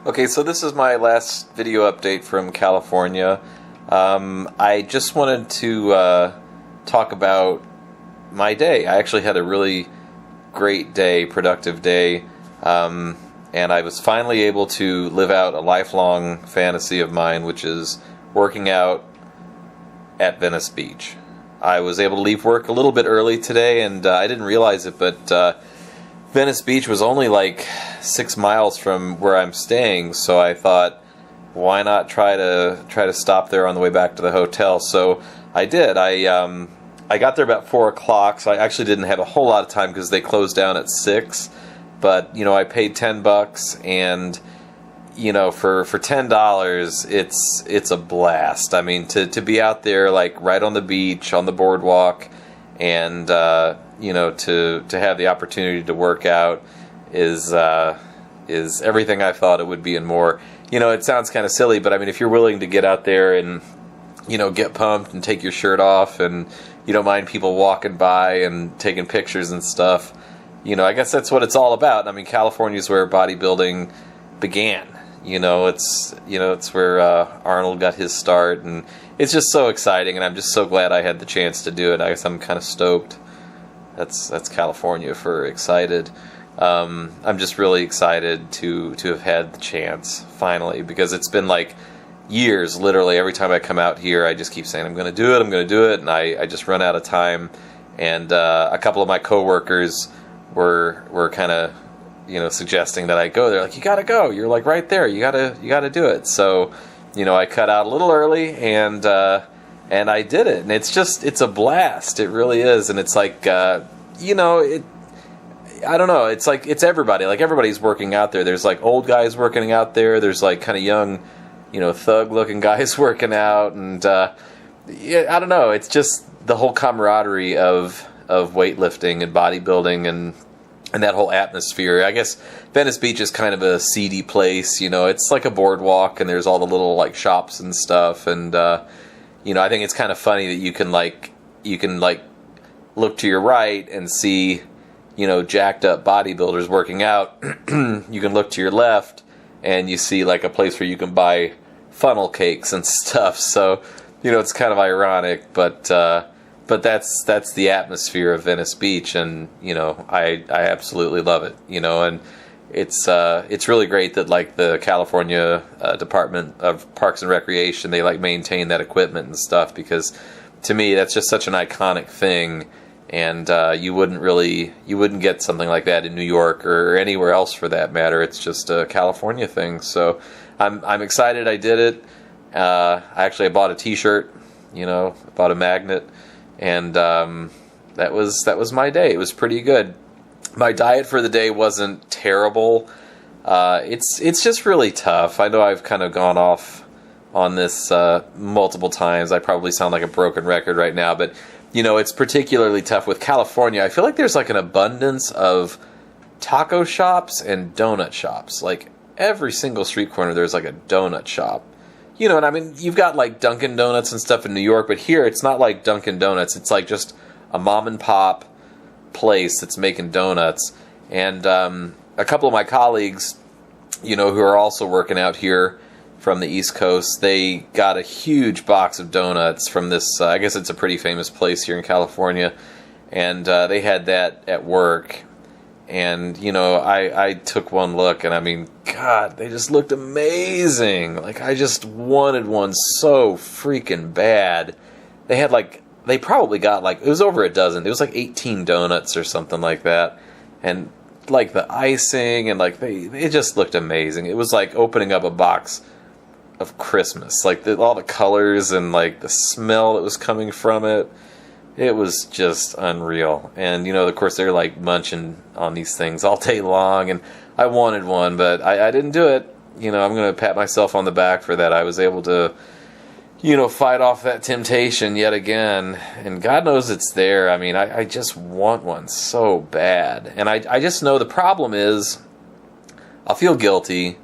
Okay, so this is my last video update from California. I just wanted to talk about my day. I actually had a really great day, productive day, and I was finally able to live out a lifelong fantasy of mine, which is working out at Venice Beach. I was able to leave work a little bit early today, and I didn't realize it, but Venice Beach was only like 6 miles from where I'm staying, so I thought, why not try to stop there on the way back to the hotel? So I did. I got there about 4 o'clock, so I actually didn't have a whole lot of time because they closed down at 6. But I paid $10, and for $10, it's a blast. I mean, to be out there like right on the beach, on the boardwalk, and to have the opportunity to work out is everything I thought it would be and more. It sounds kind of silly, but I mean, if you're willing to get out there and get pumped and take your shirt off, and you don't mind people walking by and taking pictures and stuff, I guess that's what it's all about. I mean, California is where bodybuilding began. It's where Arnold got his start, and it's just so exciting, and I'm just so glad I had the chance to do it. I guess I'm kind of stoked. That's California for excited. I'm just really excited to have had the chance finally, because it's been like years, literally. Every time I come out here, I just keep saying I'm going to do it, and I just run out of time. And a couple of my coworkers were kind of suggesting that I go. They're like, you got to go. You're like right there. You got to do it. So I cut out a little early, and I did it, and it's a blast. It really is. And it's like I don't know. It's like it's everybody. Like everybody's working out there. There's like old guys working out there. There's like kind of young, thug-looking guys working out, and I don't know. It's just the whole camaraderie of weightlifting and bodybuilding and that whole atmosphere. I guess Venice Beach is kind of a seedy place. It's like a boardwalk, and there's all the little like shops and stuff. And I think it's kind of funny that you can look to your right and see jacked up bodybuilders working out. You can look to your left and you see like a place where you can buy funnel cakes and stuff. So it's kind of ironic, but that's the atmosphere of Venice Beach, and I absolutely love it. And it's really great that like the California Department of Parks and Recreation, they like maintain that equipment and stuff, because to me that's just such an iconic thing. And you wouldn't get something like that in New York or anywhere else for that matter. It's just a California thing. So I'm excited I did it. I bought a T-shirt, bought a magnet, and that was my day. It was pretty good. My diet for the day wasn't terrible. It's just really tough. I know I've kind of gone off on this multiple times. I probably sound like a broken record right now, but it's particularly tough with California. I feel like there's like an abundance of taco shops and donut shops. Like every single street corner there's like a donut shop. And I mean, you've got like Dunkin' Donuts and stuff in New York, but here it's not like Dunkin' Donuts. It's like just a mom and pop place that's making donuts. And a couple of my colleagues, who are also working out here from the East Coast, they got a huge box of donuts from this, I guess it's a pretty famous place here in California, and they had that at work. And, I took one look, and I mean, God, they just looked amazing. Like, I just wanted one so freaking bad. They probably got like, it was over a dozen. It was like 18 donuts or something like that. And like the icing, and like it just looked amazing. It was like opening up a box of Christmas. Like all the colors and like the smell that was coming from it. It was just unreal. And, of course, they're like munching on these things all day long. And I wanted one, but I didn't do it. I'm going to pat myself on the back for that. I was able to, fight off that temptation yet again. And God knows it's there. I mean, I just want one so bad. And I just know the problem is I'll feel guilty.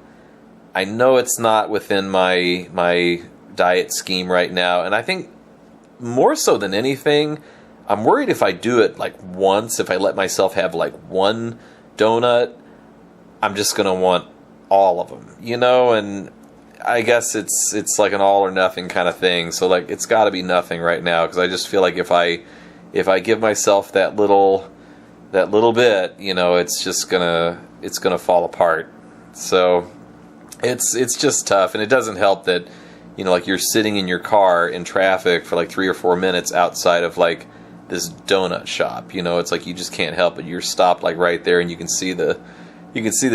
I know it's not within my diet scheme right now. And I think more so than anything, I'm worried if I do it like once, if I let myself have like one donut, I'm just going to want all of them, and I guess it's like an all or nothing kind of thing. So like it's got to be nothing right now, because I just feel like if I give myself that little bit, it's gonna fall apart. So it's just tough, and it doesn't help that like you're sitting in your car in traffic for like 3 or 4 minutes outside of like this donut shop. It's like you just can't help it. You're stopped like right there, and you can see the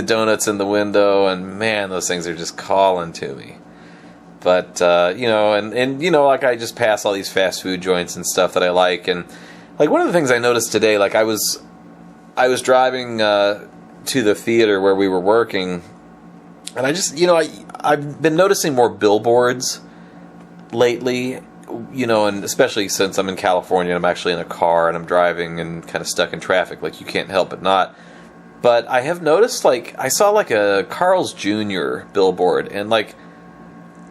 donuts in the window, and man, those things are just calling to me. But and like I just pass all these fast food joints and stuff that I like, and like one of the things I noticed today, like I was driving to the theater where we were working, and I just I've been noticing more billboards lately, and especially since I'm in California, I'm actually in a car and I'm driving and kind of stuck in traffic, like you can't help but not. But I have noticed, like, I saw like a Carl's Jr. billboard, and like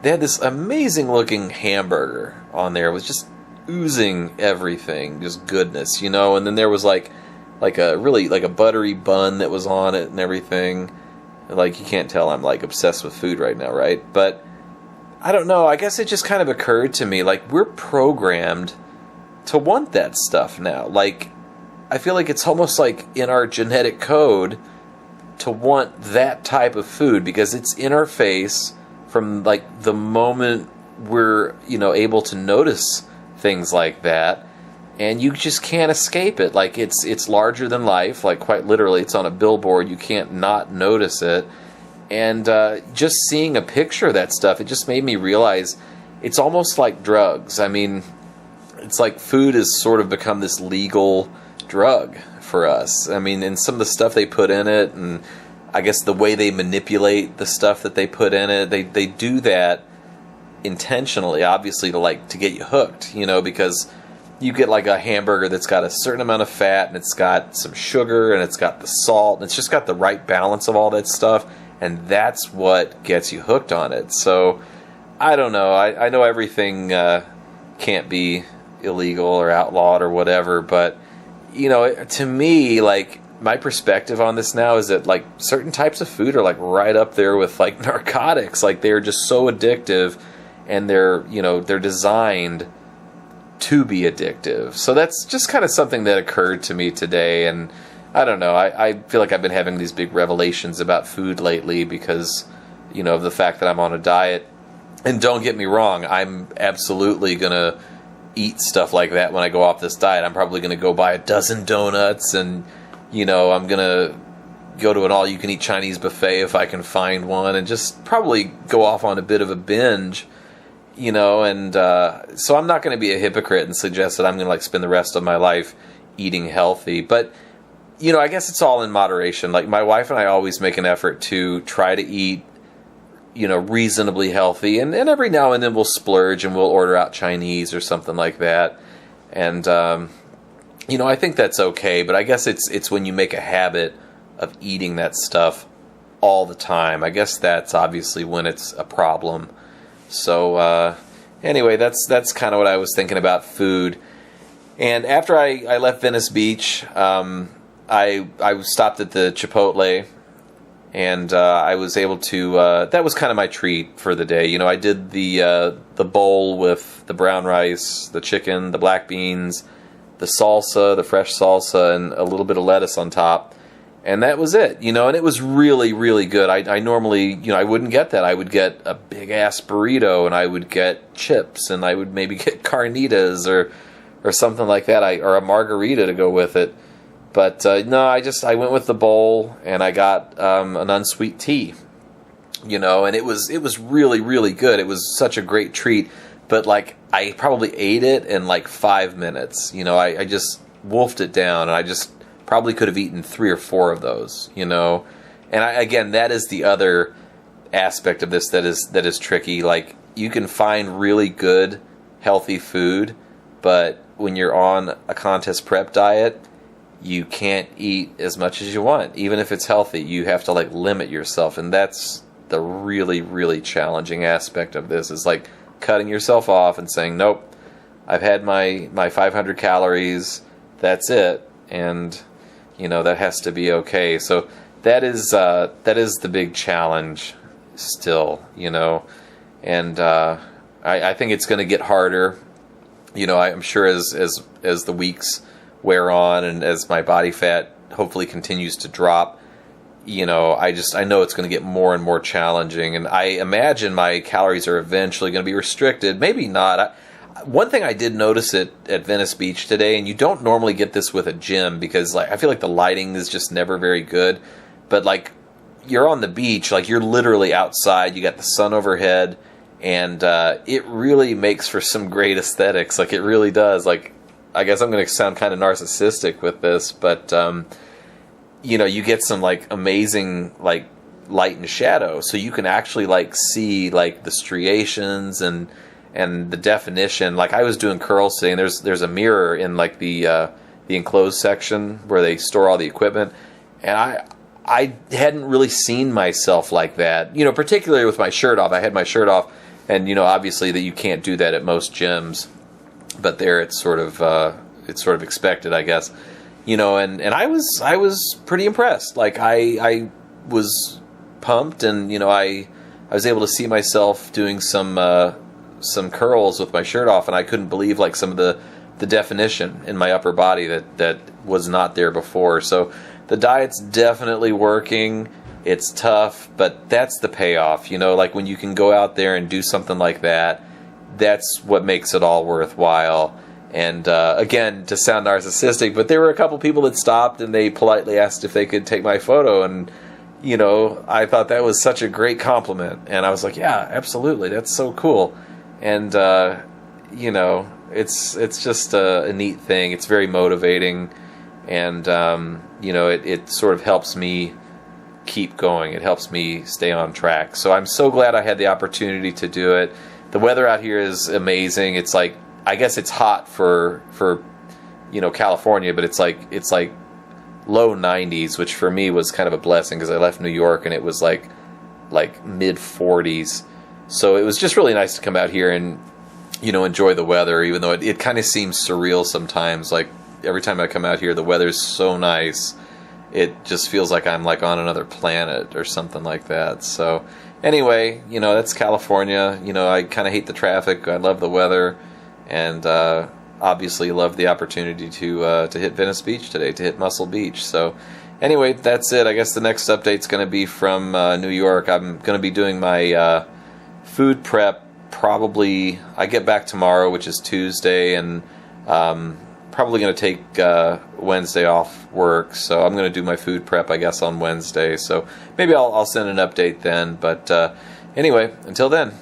they had this amazing looking hamburger on there. It was just oozing everything, just goodness, and then there was like a really like a buttery bun that was on it and everything. Like, you can't tell I'm like obsessed with food right now, right? But I don't know, I guess it just kind of occurred to me, like, we're programmed to want that stuff now. Like, I feel like it's almost like in our genetic code to want that type of food, because it's in our face from like the moment we're able to notice things like that, and you just can't escape it. Like it's larger than life, like quite literally. It's on a billboard, you can't not notice it. And just seeing a picture of that stuff, it just made me realize it's almost like drugs. I mean, it's like food has sort of become this legal drug for us. I mean, and some of the stuff they put in it, and I guess the way they manipulate the stuff that they put in it, they do that intentionally, obviously, to get you hooked, because you get like a hamburger that's got a certain amount of fat, and it's got some sugar, and it's got the salt, and it's just got the right balance of all that stuff, and that's what gets you hooked on it. So I don't know, I know everything can't be illegal or outlawed or whatever, but to me, like, my perspective on this now is that like certain types of food are like right up there with like narcotics. Like, they're just so addictive, and they're designed to be addictive. So that's just kind of something that occurred to me today, and I don't know, I feel like I've been having these big revelations about food lately because of the fact that I'm on a diet. And don't get me wrong, I'm absolutely gonna eat stuff like that when I go off this diet. I'm probably gonna go buy a dozen donuts, and I'm gonna go to an all-you-can-eat Chinese buffet if I can find one, and just probably go off on a bit of a binge, and so I'm not going to be a hypocrite and suggest that I'm going to like spend the rest of my life eating healthy. But, I guess it's all in moderation. Like, my wife and I always make an effort to try to eat, reasonably healthy, and every now and then we'll splurge and we'll order out Chinese or something like that. And, I think that's okay, but I guess it's when you make a habit of eating that stuff all the time. I guess that's obviously when it's a problem. So anyway, that's kind of what I was thinking about food. And after I left Venice Beach, I stopped at the Chipotle, and I was able to. That was kind of my treat for the day. I did the bowl with the brown rice, the chicken, the black beans, the salsa, the fresh salsa, and a little bit of lettuce on top. And that was it, and it was really, really good. I normally, I wouldn't get that. I would get a big-ass burrito, and I would get chips, and I would maybe get carnitas or something like that, or a margarita to go with it. But no, I went with the bowl, and I got an unsweet tea, and it was really, really good. It was such a great treat, but like I probably ate it in like 5 minutes. I just wolfed it down, and I just probably could have eaten 3 or 4 of those, And again, that is the other aspect of this that is tricky. Like, you can find really good, healthy food, but when you're on a contest prep diet, you can't eat as much as you want. Even if it's healthy, you have to like limit yourself, and that's the really, really challenging aspect of this, is like cutting yourself off and saying, nope, I've had my 500 calories, that's it. And that has to be okay. So that is the big challenge still, and I think it's going to get harder. I'm sure as the weeks wear on and as my body fat hopefully continues to drop, I know it's going to get more and more challenging, and I imagine my calories are eventually going to be restricted. Maybe not. One thing I did notice at Venice Beach today, and you don't normally get this with a gym because I feel like the lighting is just never very good, but you're on the beach, you're literally outside, you got the sun overhead, and it really makes for some great aesthetics. It really does. I guess I'm going to sound kind of narcissistic with this, but you get some amazing light and shadow, so you can actually see the striations and the definition. I was doing curls today, and there's a mirror in the enclosed section where they store all the equipment, and I hadn't really seen myself like that. Particularly with my shirt off. I had my shirt off, and obviously that you can't do that at most gyms, but there it's sort of expected, I guess. And I was pretty impressed. I was pumped, and I was able to see myself doing some curls with my shirt off, and I couldn't believe some of the definition in my upper body that was not there before. So the diet's definitely working. It's tough, but that's the payoff. When you can go out there and do something like that, that's what makes it all worthwhile. And again, to sound narcissistic, but there were a couple people that stopped and they politely asked if they could take my photo, and I thought that was such a great compliment, and I was like, yeah, absolutely, that's so cool. And it's just a neat thing. It's very motivating, and it sort of helps me keep going. It helps me stay on track. So I'm so glad I had the opportunity to do it. The weather out here is amazing. It's I guess it's hot for California, but it's low 90s, which for me was kind of a blessing because I left New York and it was like mid 40s. So it was just really nice to come out here and enjoy the weather, even though it kind of seems surreal sometimes. Every time I come out here, the weather's so nice. It just feels like I'm on another planet or something like that. So anyway, that's California. I kind of hate the traffic. I love the weather. And obviously love the opportunity to hit Venice Beach today, to hit Muscle Beach. So anyway, that's it. I guess the next update's going to be from New York. I'm going to be doing my food prep. Probably I get back tomorrow, which is Tuesday, and probably going to take Wednesday off work. So I'm going to do my food prep, I guess, on Wednesday. So maybe I'll send an update then. But anyway, until then.